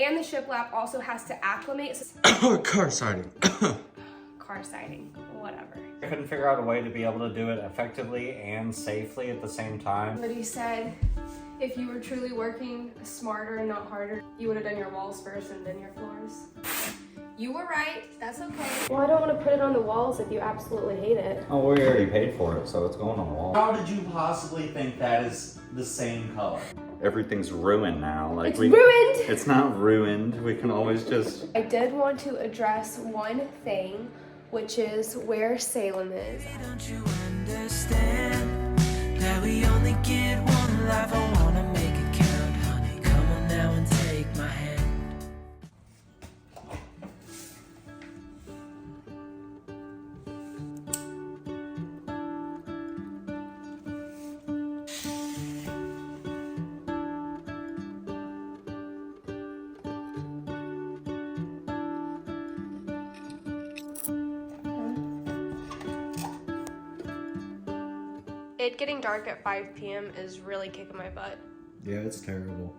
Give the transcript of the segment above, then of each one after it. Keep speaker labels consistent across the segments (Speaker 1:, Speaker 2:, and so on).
Speaker 1: And the shiplap also has to acclimate.
Speaker 2: Car siding.
Speaker 1: Car siding, whatever.
Speaker 3: I couldn't figure out a way to be able to do it effectively and safely at the same time.
Speaker 1: But he said, if you were truly working smarter and not harder, you would have done your walls first and then your floors. You were right, that's okay. Well, I don't want to put it on the walls if you absolutely hate it.
Speaker 3: Oh, we already paid for it, so it's going on the wall.
Speaker 4: How did you possibly think that is the same color?
Speaker 3: Everything's ruined now. Like
Speaker 1: It's ruined!
Speaker 3: It's not ruined. We can always just...
Speaker 1: I did want to address one thing, which is where Salem is.
Speaker 5: Don't you understand that we only get one life? I wanna make it count, honey. Come on now and take my hand.
Speaker 1: It getting dark at 5 p.m. is really kicking my butt.
Speaker 3: Yeah, it's terrible.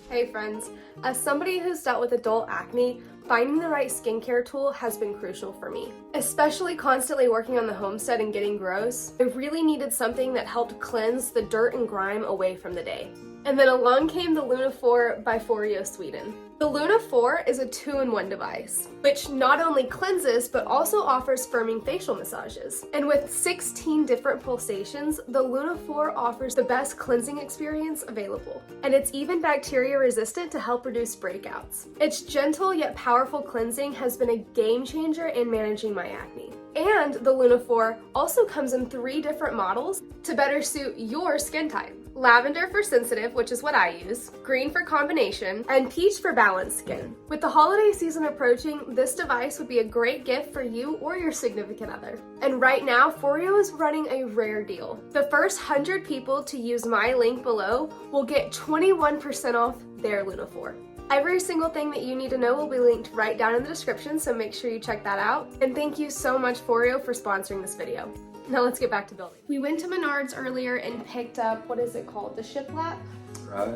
Speaker 1: Hey friends, as somebody who's dealt with adult acne, finding the right skincare tool has been crucial for me. Especially constantly working on the homestead and getting gross, I really needed something that helped cleanse the dirt and grime away from the day. And then along came the Luna 4 by Foreo Sweden. The Luna 4 is a 2-in-1 device, which not only cleanses, but also offers firming facial massages. And with 16 different pulsations, the Luna 4 offers the best cleansing experience available. And it's even bacteria resistant to help reduce breakouts. Its gentle yet powerful cleansing has been a game changer in managing my acne. And the Luna 4 also comes in 3 different models to better suit your skin type. Lavender for sensitive, which is what I use, green for combination, and peach for balanced skin. With the holiday season approaching, this device would be a great gift for you or your significant other. And right now, Foreo is running a rare deal. The first 100 people to use my link below will get 21% off their Luna 4. Every single thing that you need to know will be linked right down in the description, so make sure you check that out. And thank you so much, Foreo, for sponsoring this video. Now let's get back to building. We went to Menards earlier and picked up, what is it called? The shiplap?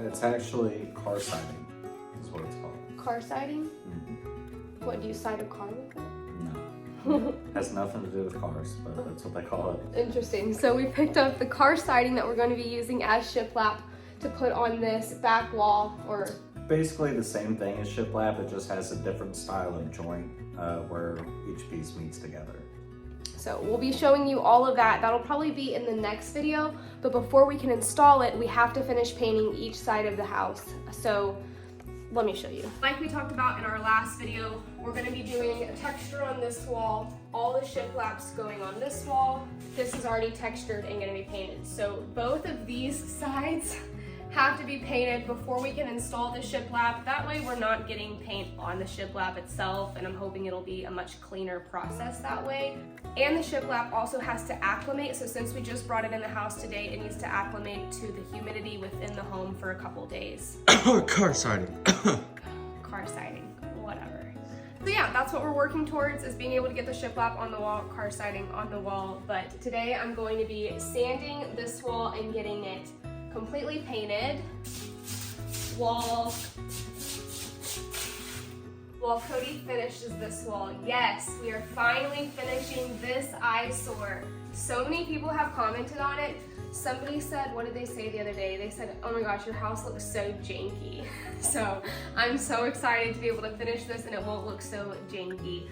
Speaker 3: It's actually car siding is what it's called.
Speaker 1: Car siding?
Speaker 3: Mm-hmm.
Speaker 1: What, do you side a car with it?
Speaker 3: No. Has nothing to do with cars, but that's what they call it.
Speaker 1: Interesting. So we picked up the car siding that we're going to be using as shiplap to put on this back wall, or
Speaker 3: basically the same thing as shiplap, it just has a different style of joint where each piece meets together.
Speaker 1: so we'll be showing you all of that. That'll probably be in the next video, but before we can install it, we have to finish painting each side of the house. So let me show you. Like we talked about in our last video, we're going to be doing a texture on this wall, all the shiplaps going on this wall. This is already textured and going to be painted. So both of these sides have to be painted before we can install the shiplap. That way we're not getting paint on the shiplap itself, and I'm hoping it'll be a much cleaner process that way. And the shiplap also has to acclimate, so since we just brought it in the house today, it needs to acclimate to the humidity within the home for a couple days.
Speaker 2: Car siding.
Speaker 1: Car siding, whatever. So yeah, that's what we're working towards, is being able to get the shiplap on the wall, car siding on the wall. But today I'm going to be sanding this wall and getting it completely painted. Wall while Cody finishes this wall. Yes, we are finally finishing this eyesore. So many people have commented on it. Somebody said, what did they say the other day? They said, oh my gosh, your house looks so janky. So I'm so excited to be able to finish this and it won't look so janky.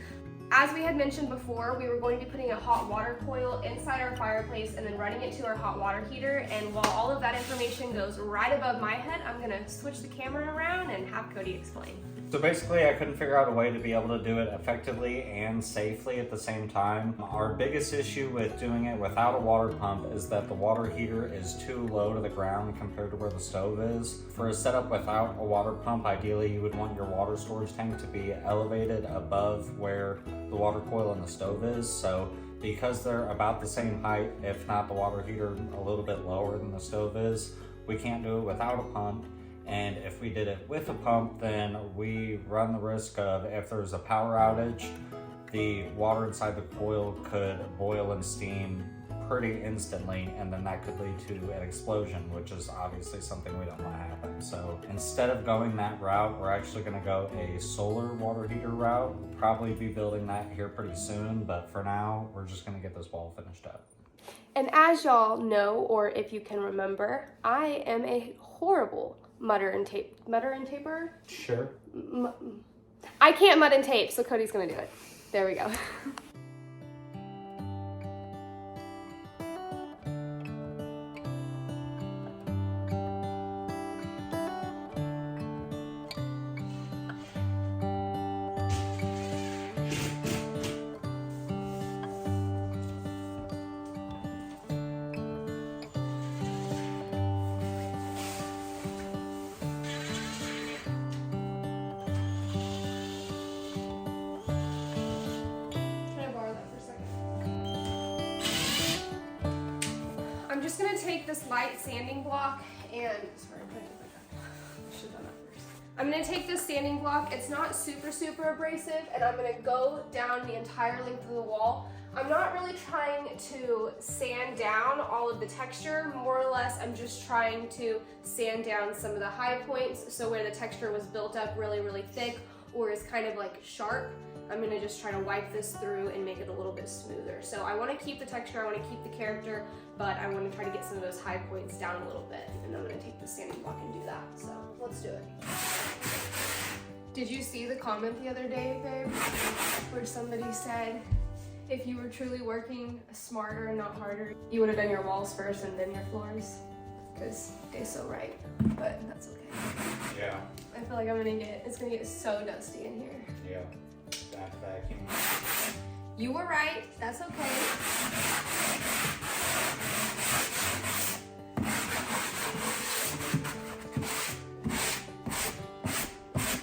Speaker 1: As we had mentioned before, we were going to be putting a hot water coil inside our fireplace and then running it to our hot water heater. And while all of that information goes right above my head, I'm gonna switch the camera around and have Cody explain.
Speaker 3: So basically, I couldn't figure out a way to be able to do it effectively and safely at the same time. Our biggest issue with doing it without a water pump is that the water heater is too low to the ground compared to where the stove is. For a setup without a water pump, ideally you would want your water storage tank to be elevated above where the water coil and the stove is. So because they're about the same height, if not the water heater a little bit lower than the stove is, we can't do it without a pump. And if we did it with a pump, then we run the risk of, if there's a power outage, the water inside the coil could boil and steam pretty instantly, and then that could lead to an explosion, which is obviously something we don't want to happen. So instead of going that route, we're actually going to go a solar water heater route. We'll probably be building that here pretty soon, but for now, we're just going to get this wall finished up.
Speaker 1: And as y'all know, or if you can remember, I am a horrible mudder and taper?
Speaker 3: Sure.
Speaker 1: I can't mud and tape, so Cody's gonna do it. There we go. I'm just gonna take this light sanding block and, sorry, I'm trying to do my job. I should have done that first. I'm gonna take this sanding block, it's not super abrasive, and I'm gonna go down the entire length of the wall. I'm not really trying to sand down all of the texture, more or less I'm just trying to sand down some of the high points, so where the texture was built up really thick or is kind of like sharp, I'm gonna just try to wipe this through and make it a little bit smoother. So I wanna keep the texture, I wanna keep the character, but I wanna try to get some of those high points down a little bit. And I'm gonna take the sanding block and do that, so let's do it. Did you see the comment the other day, babe? Where somebody said, if you were truly working smarter and not harder, you would have done your walls first and then your floors. Because they're so right, but that's okay.
Speaker 3: Yeah.
Speaker 1: I feel like it's gonna get so dusty in here.
Speaker 3: Yeah. That vacuum.
Speaker 1: You were right, that's okay.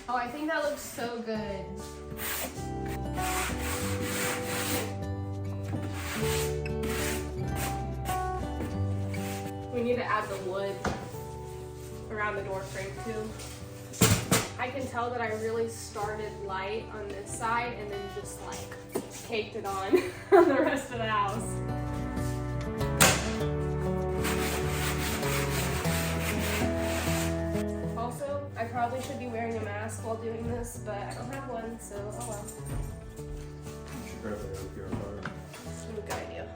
Speaker 1: Oh, I think that looks so good. We need to add the wood around the door frame too. I can tell that I really started light on this side and then just like caked it on the rest of the house. Also, I probably should be wearing a mask while doing this, but I don't have one, so oh well.
Speaker 3: You should grab the air purifier.
Speaker 1: That's a good idea.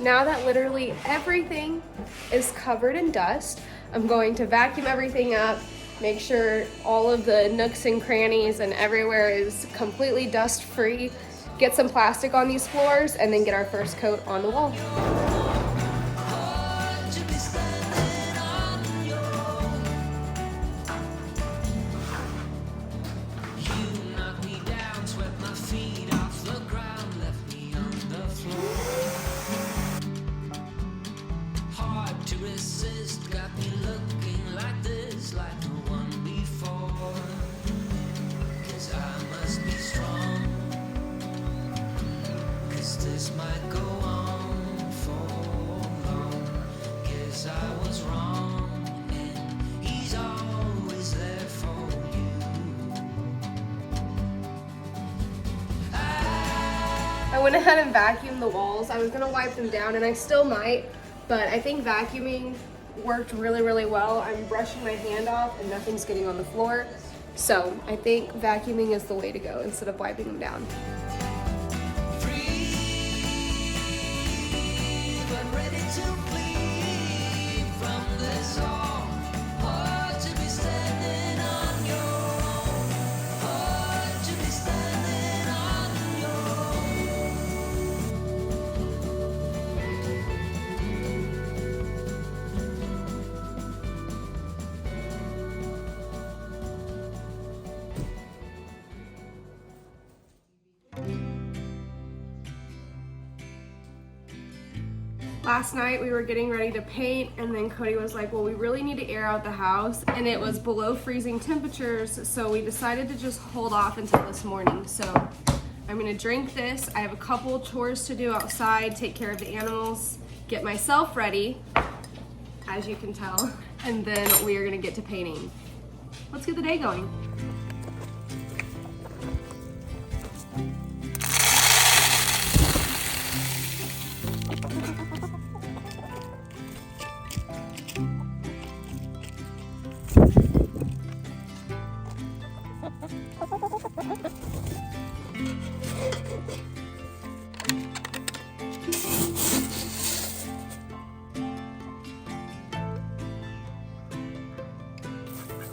Speaker 1: now that literally everything is covered in dust, I'm going to vacuum everything up, make sure all of the nooks and crannies and everywhere is completely dust free, get some plastic on these floors, and then get our first coat on the wall. I went ahead and vacuumed the walls. I was gonna wipe them down, and I still might, but I think vacuuming worked really, really well. I'm brushing my hand off and nothing's getting on the floor. So I think vacuuming is the way to go instead of wiping them down. Last night we were getting ready to paint, and then Cody was like, well, we really need to air out the house, and it was below freezing temperatures, so we decided to just hold off until this morning. So I'm gonna drink this. I have a couple chores to do outside, take care of the animals, get myself ready, as you can tell, and then we are gonna get to painting. Let's get the day going.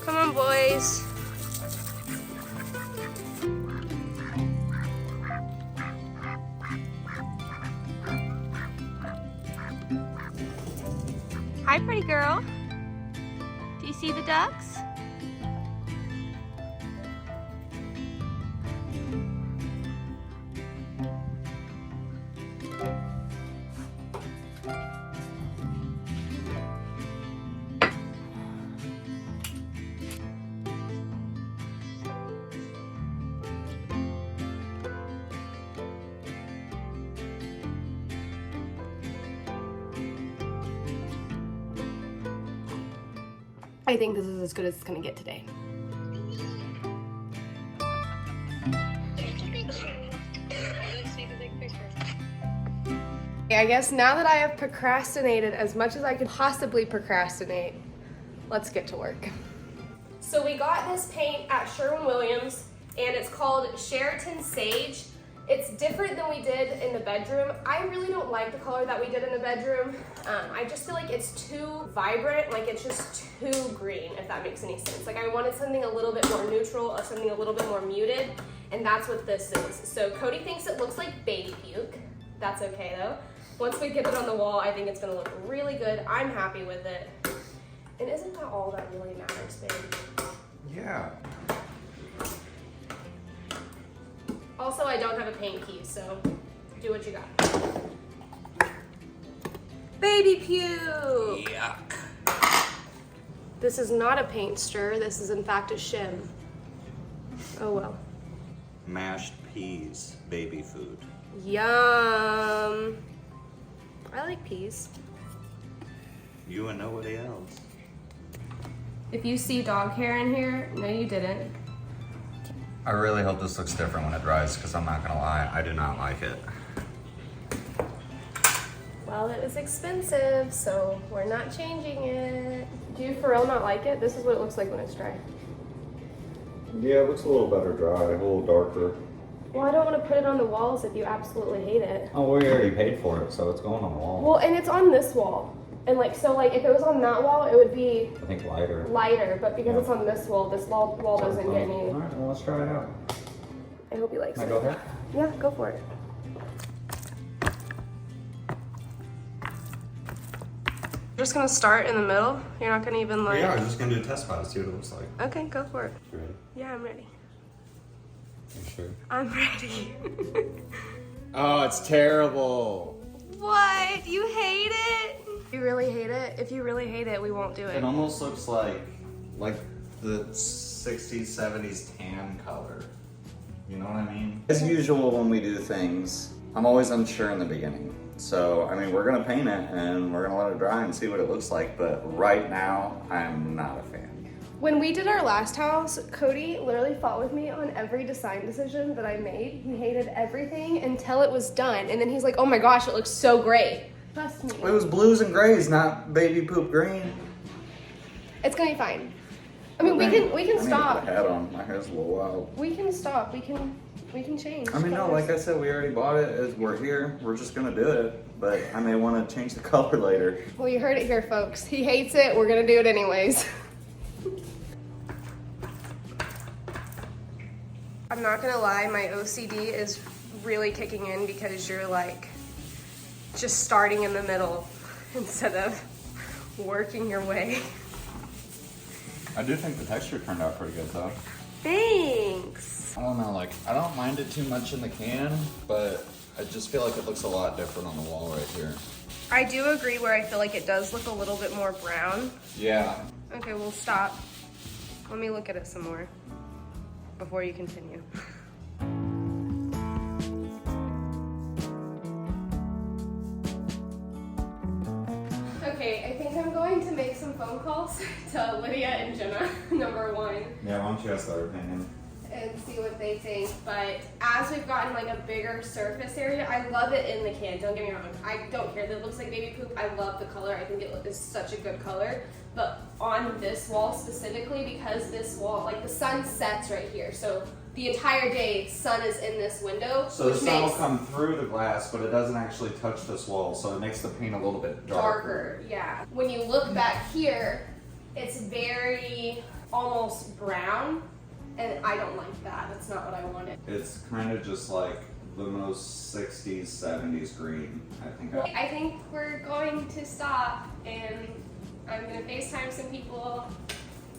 Speaker 1: Come on, boys. Hi, pretty girl. Do you see the ducks? I think this is as good as it's gonna get today. I guess now that I have procrastinated as much as I could possibly procrastinate, let's get to work. So we got this paint at Sherwin-Williams, and it's called Sheraton Sage. It's different than we did in the bedroom. I really don't like the color that we did in the bedroom. I just feel like it's too vibrant, like it's just too green, if that makes any sense. Like I wanted something a little bit more neutral, or something a little bit more muted, and that's what this is. So Cody thinks it looks like baby puke. That's okay though. Once we get it on the wall, I think it's gonna look really good. I'm happy with it. And isn't that all that really matters, babe?
Speaker 3: Yeah.
Speaker 1: Also, I don't have a paint key, so do what you got. Baby puke!
Speaker 3: Yuck.
Speaker 1: This is not a paint stir, this is in fact a shim. Oh well.
Speaker 3: Mashed peas, baby food.
Speaker 1: Yum! I like peas.
Speaker 3: You and nobody else.
Speaker 1: If you see dog hair in here, no you didn't.
Speaker 3: I really hope this looks different when it dries, because I'm not gonna lie, I do not like it.
Speaker 1: Well, it was expensive, so we're not changing it. Do you for real not like it? This is what it looks like when it's dry.
Speaker 6: Yeah, it looks a little better dry, a little darker.
Speaker 1: Well, I don't want to put it on the walls if you absolutely hate it.
Speaker 3: Oh, we already paid for it, so it's going on the wall.
Speaker 1: Well, and it's on this wall. And like, so like if it was on that wall, it would be
Speaker 3: I think lighter.
Speaker 1: lighter, but because it's on this wall doesn't get any.
Speaker 3: Alright, well, let's try it out.
Speaker 1: I hope he likes
Speaker 3: Can I
Speaker 1: it.
Speaker 3: go there?
Speaker 1: Yeah, go for it. You're just gonna start in the middle? You're not gonna even like...
Speaker 3: Yeah, I was just gonna do a test spot to see what it looks like.
Speaker 1: Okay, go for it.
Speaker 3: You ready?
Speaker 1: Yeah, I'm ready.
Speaker 3: You sure?
Speaker 1: I'm ready.
Speaker 4: Oh, it's terrible.
Speaker 1: What? You hate it? You really hate it? If you really hate it, we won't do it.
Speaker 4: It almost looks like the 60s, 70s tan color. You know what I mean? As usual when we do things, I'm always unsure in the beginning. So, I mean, we're gonna paint it and we're gonna let it dry and see what it looks like, but right now, I'm not a fan.
Speaker 1: When we did our last house, Cody literally fought with me on every design decision that I made. He hated everything until it was done. And then he's like, oh my gosh, it looks so great. Trust me.
Speaker 4: It was blues and grays, not baby poop green.
Speaker 1: It's gonna be fine. I mean, we can
Speaker 4: I need to
Speaker 1: stop.
Speaker 4: put a hat on. My hair's a little wild.
Speaker 1: We can stop. We can change.
Speaker 4: I mean, no, like I said, we already bought it. We're here. We're just gonna do it. But I may want to change the color later.
Speaker 1: Well, you heard it here, folks. He hates it. We're gonna do it anyways. I'm not gonna lie, my OCD is really kicking in because you're like just starting in the middle instead of working your way.
Speaker 4: I do think the texture turned out pretty good, though.
Speaker 1: Thanks.
Speaker 4: I don't know, like, I don't mind it too much in the can, but I just feel like it looks a lot different on the wall right here.
Speaker 1: I do agree where I feel like it does look a little bit more brown.
Speaker 4: Yeah.
Speaker 1: Okay, we'll stop. Let me look at it some more before you continue. Okay, I think I'm going to make some phone calls to Lydia and Jenna, number one,
Speaker 3: Yeah, why don't you ask their opinion?
Speaker 1: and see what they think. But as we've gotten like a bigger surface area, I love it in the can, don't get me wrong. I don't care that it looks like baby poop. I love the color. I think it is such a good color. But on this wall specifically, because this wall, like the sun sets right here, so the entire day, sun is in this window.
Speaker 4: So the
Speaker 1: which
Speaker 4: sun will
Speaker 1: makes
Speaker 4: come through the glass, but it doesn't actually touch this wall, so it makes the paint a little bit darker.
Speaker 1: yeah. When you look back here, it's very almost brown, and I don't like that. That's not what I wanted.
Speaker 4: It's kind of just like the most 60s, 70s green, I think.
Speaker 1: I think we're going to stop, and I'm gonna FaceTime some people,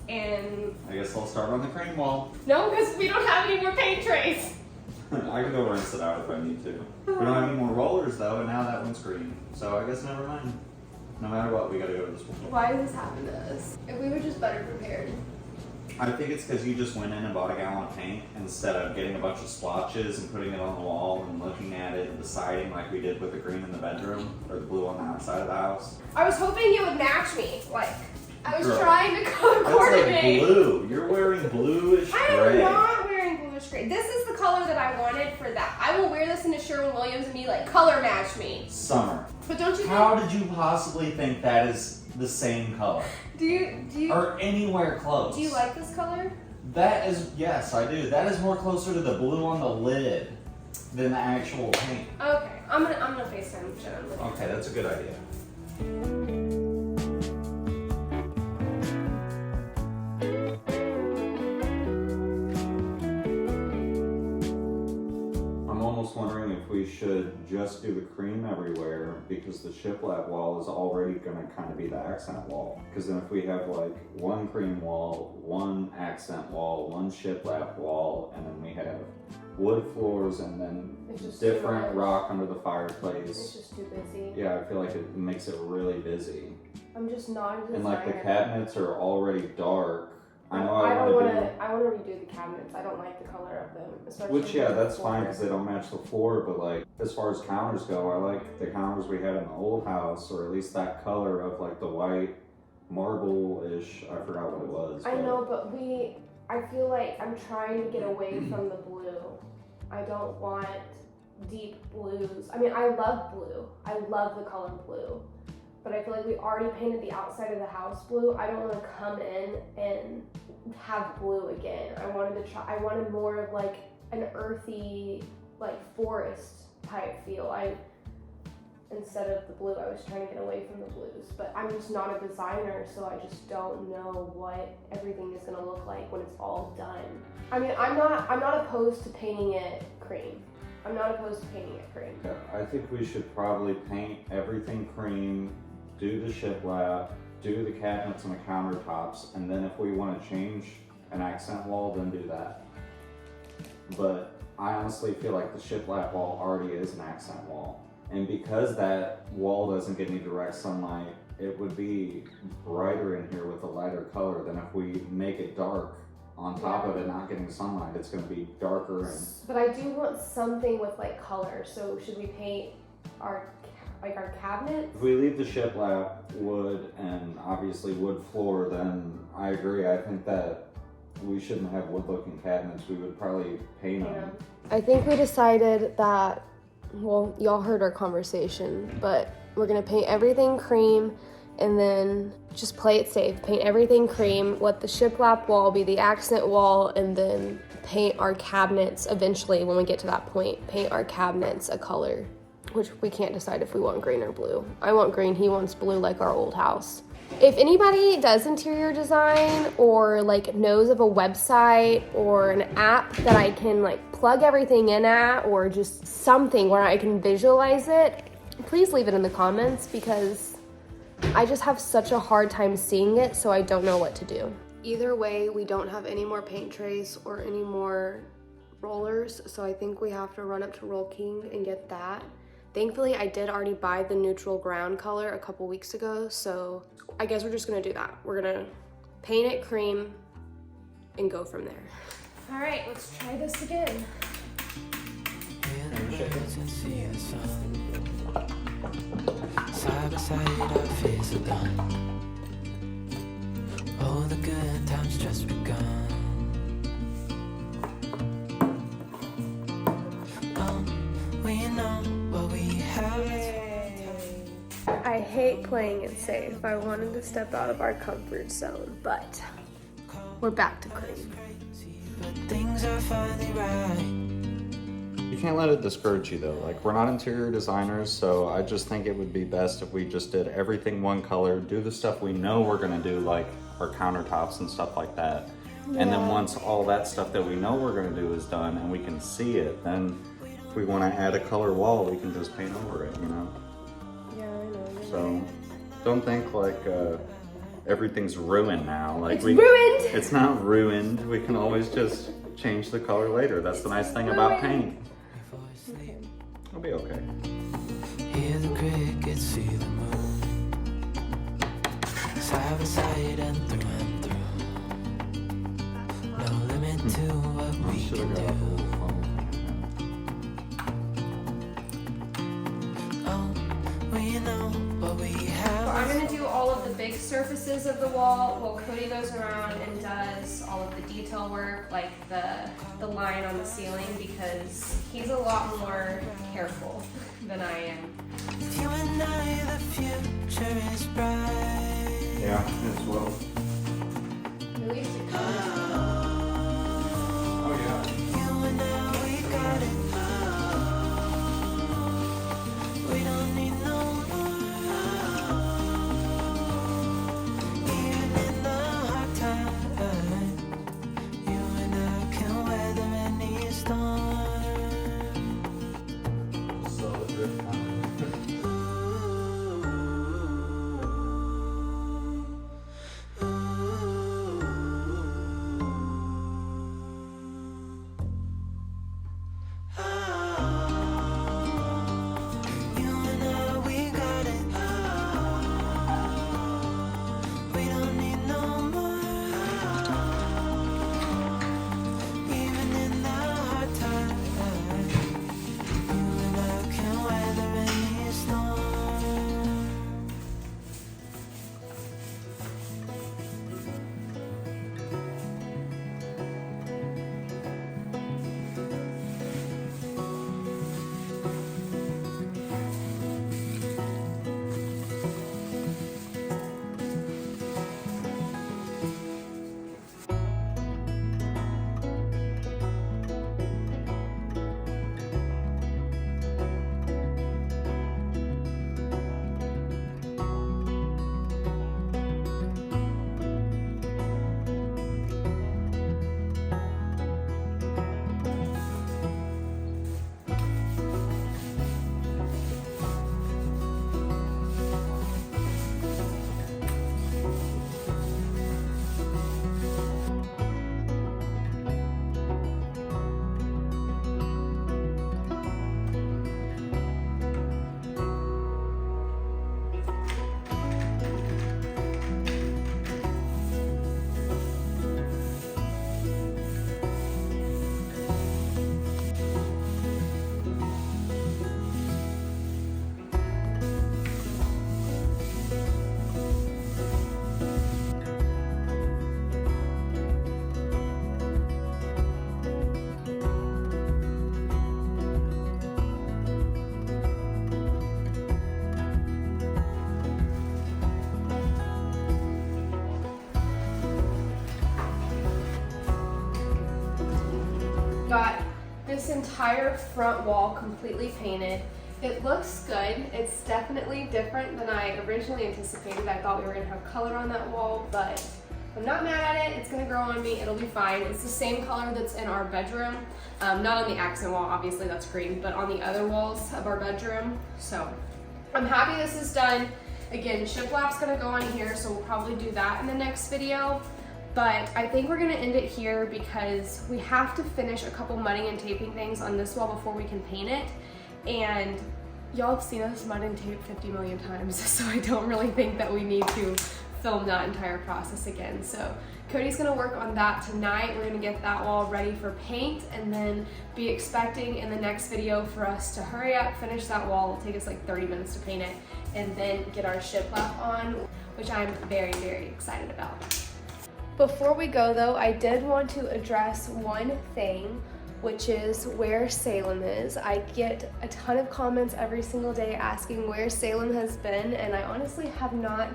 Speaker 1: and
Speaker 4: I guess I'll start on the cream wall.
Speaker 1: no, because we don't have any more paint trays.
Speaker 4: I can go rinse it out if I need to. We don't have any more rollers though, and now that one's green. So I guess never mind. No matter what, we gotta go to this one.
Speaker 1: Why does this happen to us? If we were just better prepared.
Speaker 4: I think it's because you just went in and bought a gallon of paint instead of getting a bunch of splotches and putting it on the wall and looking at it and deciding like we did with the green in the bedroom or the blue on the outside of the house.
Speaker 1: I was hoping you would match me. Like, I was
Speaker 4: Girl,
Speaker 1: trying to color
Speaker 4: That's
Speaker 1: coordinate.
Speaker 4: like blue. You're wearing bluish
Speaker 1: I am
Speaker 4: gray.
Speaker 1: not wearing bluish gray. This is the color that I wanted for that. I will wear this into Sherwin-Williams and be like, color match me.
Speaker 4: Summer.
Speaker 1: But don't you
Speaker 4: How did you possibly think that is the same color?
Speaker 1: do you
Speaker 4: Or anywhere close?
Speaker 1: do you like this color?
Speaker 4: That is, yes, I do. That is more closer to the blue on the lid than the actual paint.
Speaker 1: Okay, I'm gonna FaceTime Jenna.
Speaker 4: Okay, that's a good idea. I'm almost wondering if we should just do the cream everywhere because the shiplap wall is already going to kind of be the accent wall. Because then if we have like one cream wall, one accent wall, one shiplap wall, and then we have wood floors and then
Speaker 1: It's just too
Speaker 4: different
Speaker 1: much.
Speaker 4: rock under the
Speaker 1: It's
Speaker 4: fireplace.
Speaker 1: just too busy.
Speaker 4: Yeah, I feel like it makes it really busy.
Speaker 1: I'm just not a designer.
Speaker 4: And like the cabinets are already dark. I know
Speaker 1: I
Speaker 4: I
Speaker 1: don't
Speaker 4: want
Speaker 1: wanna.
Speaker 4: to
Speaker 1: I wanna redo the cabinets. I don't like the color of them,
Speaker 4: do,
Speaker 1: especially.
Speaker 4: which yeah,
Speaker 1: the
Speaker 4: that's
Speaker 1: floor.
Speaker 4: fine because they don't match the floor. But like as far as counters go, I like the counters we had in the old house, or at least that color of like the white marble-ish. I forgot what it was.
Speaker 1: I
Speaker 4: but-
Speaker 1: know, but I feel like I'm trying to get away from the blue. I don't want deep blues. I mean, I love blue. I love the color blue. But I feel like we already painted the outside of the house blue. I don't want to come in and have blue again. I wanted more of like an earthy, like forest type feel. Instead of the blue, I was trying to get away from the blues, but I'm just not a designer, so I just don't know what everything is gonna look like when it's all done. I mean, I'm not opposed to painting it cream. I'm not opposed to painting it cream.
Speaker 4: Yeah, I think we should probably paint everything cream, do the shiplap, do the cabinets and the countertops, and then if we want to change an accent wall, then do that. But I honestly feel like the shiplap wall already is an accent wall. And because that wall doesn't get any direct sunlight, it would be brighter in here with a lighter color than if we make it dark. On top of it not getting sunlight, it's going to be darker.
Speaker 1: But I do want something with like color. So should we paint our cabinets?
Speaker 4: If we leave the shiplap wood and obviously wood floor, then I agree. I think that we shouldn't have wood looking cabinets. We would probably paint them.
Speaker 1: I think we decided that, well, y'all heard our conversation, but we're gonna paint everything cream and then just play it safe. Paint everything cream, let the shiplap wall be the accent wall, and then paint our cabinets eventually when we get to that point. Paint our cabinets a color, which we can't decide if we want green or blue. I want green, he wants blue like our old house. If anybody does interior design or like knows of a website or an app that I can like plug everything in at, or just something where I can visualize it, please leave it in the comments because I just have such a hard time seeing it, so I don't know what to do. Either way, we don't have any more paint trays or any more rollers, so I think we have to run up to Roll King and get that. Thankfully, I did already buy the neutral ground color a couple weeks ago, so I guess we're just gonna do that. We're gonna paint it cream and go from there. All right, let's try this again.
Speaker 5: Side by side, our fears are done. All the good times just begun. We know what we have.
Speaker 1: I hate playing it safe. I wanted to step out of our comfort zone, but we're back to cream.
Speaker 5: But things are finally right.
Speaker 4: You can't let it discourage you though. Like, we're not interior designers, so I just think it would be best if we just did everything one color, do the stuff we know we're gonna do, like our countertops and stuff like that. Yeah. And then once all that stuff that we know we're gonna do is done and we can see it, then if we wanna add a color wall, we can just paint over it, you know?
Speaker 1: Yeah, I know.
Speaker 4: So don't think like everything's ruined now. Like,
Speaker 1: it's ruined!
Speaker 4: It's not ruined. We can always just change the color later. That's the nice thing about paint.
Speaker 1: Okay.
Speaker 4: It'll be okay.
Speaker 5: Hear the crickets, see the moon. Side by side and through and through. No limit to what we can do. Oh, we know what we have.
Speaker 1: So I'm gonna do all of the big surfaces of the wall while Cody goes around and does all of the detail work, like the line on the ceiling, because he's a lot more careful than I am.
Speaker 5: You and I, the future is bright.
Speaker 4: Yeah, as well.
Speaker 1: At least it comes.
Speaker 4: Oh yeah.
Speaker 5: You and I, we got it. We don't need no more. Even in the hard times, you and I can weather any storm.
Speaker 4: So the drift coming.
Speaker 1: got this entire front wall completely painted. It looks good. It's definitely different than I originally anticipated. I thought we were gonna have color on that wall, but I'm not mad at it. It's gonna grow on me. It'll be fine. It's the same color that's in our bedroom. Not on the accent wall, obviously that's green, but on the other walls of our bedroom. So I'm happy this is done. Again, shiplap's gonna go on here, so we'll probably do that in the next video. But I think we're gonna end it here because we have to finish a couple mudding and taping things on this wall before we can paint it. And y'all have seen us mud and tape 50 million times, so I don't really think that we need to film that entire process again. So Cody's gonna work on that tonight. We're gonna get that wall ready for paint and then be expecting in the next video for us to hurry up, finish that wall. It'll take us like 30 minutes to paint it and then get our shiplap on, which I'm very, very excited about. Before we go though, I did want to address one thing, which is where Salem is. I get a ton of comments every single day asking where Salem has been, and I honestly have not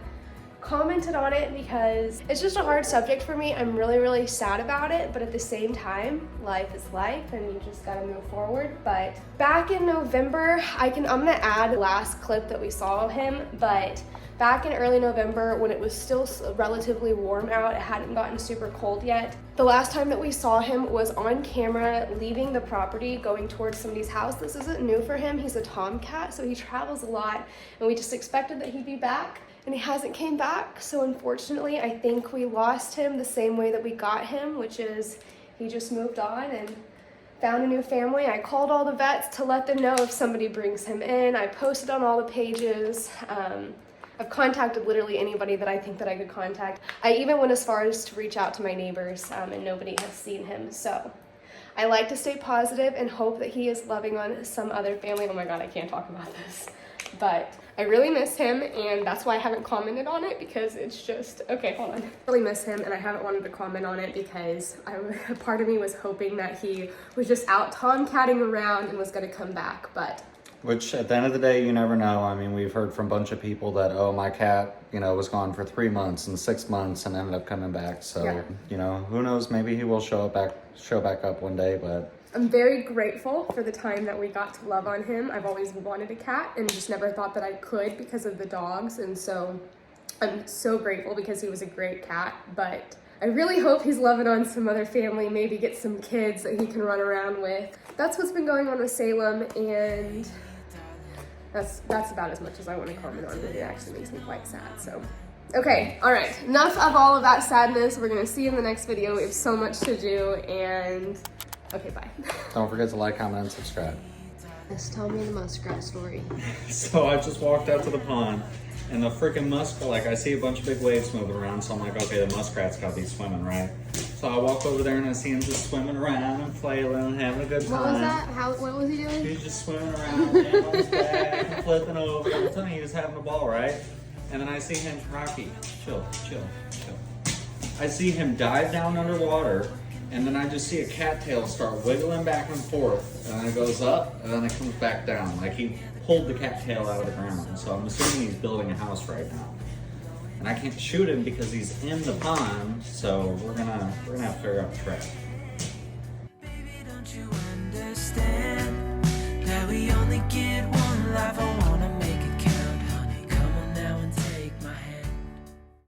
Speaker 1: commented on it because it's just a hard subject for me. I'm really, really sad about it, but at the same time, life is life and you just gotta move forward. But back in November, I'm gonna add the last clip that we saw of him, but back in early November when it was still relatively warm out, it hadn't gotten super cold yet, the last time that we saw him was on camera leaving the property going towards somebody's house. This isn't new for him. He's a tomcat, so he travels a lot, and we just expected that he'd be back, and he hasn't came back. So unfortunately, I think we lost him the same way that we got him, which is he just moved on and found a new family. I called all the vets to let them know if somebody brings him in. I posted on all the pages. I've contacted literally anybody that I think that I could contact. I even went as far as to reach out to my neighbors, and nobody has seen him. So I like to stay positive and hope that he is loving on some other family. Oh my God, I can't talk about this. But I really miss him, and that's why I haven't commented on it, because it's just, okay, hold on. I really miss him, and I haven't wanted to comment on it because a part of me was hoping that he was just out tomcatting around and was gonna come back, but.
Speaker 3: Which at the end of the day, you never know. I mean, we've heard from a bunch of people that, oh, my cat, was gone for 3 months and 6 months and ended up coming back. So,
Speaker 1: yeah.
Speaker 3: Who knows? Maybe he will show back up one day, but.
Speaker 1: I'm very grateful for the time that we got to love on him. I've always wanted a cat and just never thought that I could because of the dogs. And so I'm so grateful because he was a great cat, but I really hope he's loving on some other family, maybe get some kids that he can run around with. That's what's been going on with Salem, and that's about as much as I want to comment on it. It actually makes me quite sad, so. Okay, all right, enough of all of that sadness. We're gonna see you in the next video. We have so much to do, and okay, bye.
Speaker 3: Don't forget to like, comment, and subscribe.
Speaker 1: Just tell me the muskrat story.
Speaker 3: So I just walked out to the pond, and the freaking muskrat, I see a bunch of big waves moving around, so I'm like, okay, the muskrat's gotta be swimming, right? So I walk over there and I see him just swimming around and flailing and having a good time.
Speaker 1: What was that? What was he doing?
Speaker 3: He was just swimming around, laying on his back and flipping over. I'm telling you, he was having a ball, right? And then I see him, Rocky, chill. I see him dive down underwater, and then I just see a cattail start wiggling back and forth, and then it goes up, and then it comes back down. Like he pulled the cattail out of the ground. So I'm assuming he's building a house right now. And I can't shoot him because he's in the pond, so we're gonna have to figure out the trap.
Speaker 5: Baby, don't you understand that we only get one